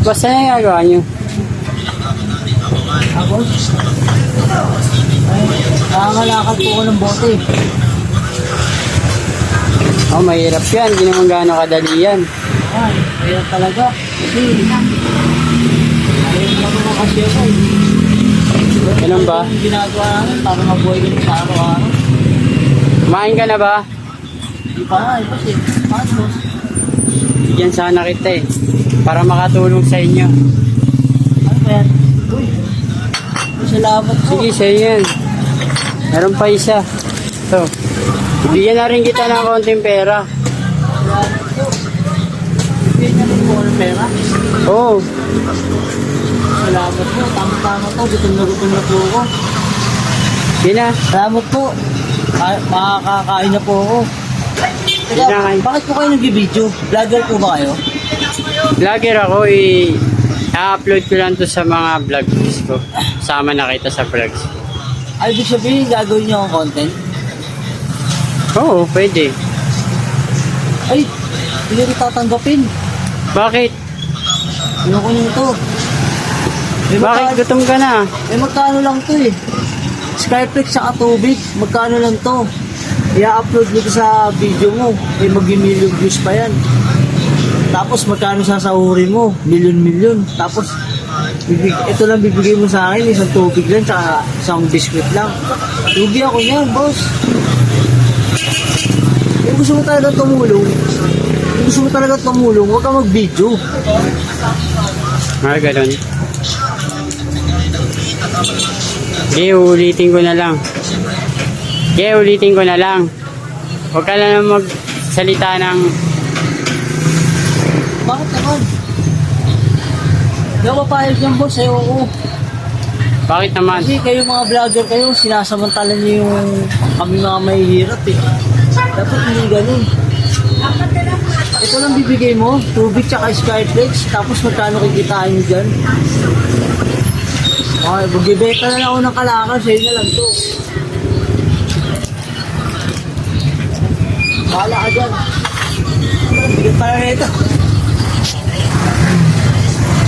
Basta na nagagawa nyo. Ako? Nangangalakad po ako ng bote. Oh, mahirap yan. Hindi naman gaano kadali yan. Ay, kaya talaga. Kasi, ayaw naman ako kasi ako eh. Ganun ba? Yung ginagawa namin para mabuhay kami sa araw-araw. Kumain ka na ba? Di pa nga, boss eh. Paano, boss? Bigyan sana kita eh. Para makatulong sa inyo. Ano ba yan? Uy, salamat po. Sige, sa'yo yan. Meron pa isa. Ito. Bigyan na rin kita ng konting pera. Salamat po. Bigyan niya rin po ako ng pera. Oo. Salamat po. Tama-tama po. Gutom na po ako. Sige na. Salamat po. Makakakain na po ako. Hindi na kayo. Bakit po kayo nag-video? Vlogger po ba kayo? Vlogger ako eh. I-upload ko lang to sa mga vlogs ko. Sama na kita sa vlogs. Ay, ibig sabihin, gagawin niyo ang content? Oo, pwede. Ay, hindi rin tatanggapin. Bakit? Ano ko nito? Bakit gutom ka na? Magkano lang to eh. Skyflex sa tubig, magkano lang to? I-upload nito sa video mo, eh mag-million views pa yan. Tapos magkano sasahurin mo? Milyon-milyon. Tapos, ito lang bibigay mo sa akin, isang tubig lang, tsaka isang biscuit lang. Lugi ako niyan, boss. Kung gusto mo talaga tumulong, huwag ka mag-video. Ganun. Okay, ulitin ko na lang. Huwag ka na magsalita ng... Bakit naman? Hindi ako papayag yan, boss. Ayoko. Bakit naman? Kasi kayo mga vlogger kayo, sinasamantala niyo yung kami mga mahihirap eh. Dapat hindi ganun. Ito lang bibigay mo, tubig tsaka Skyflex, tapos magkano kikitain nyo dyan? Okay, magbibenta na lang ako ng kalakal, sa'yo na lang to. Bahala ka dyan. Bigyan pa na ito.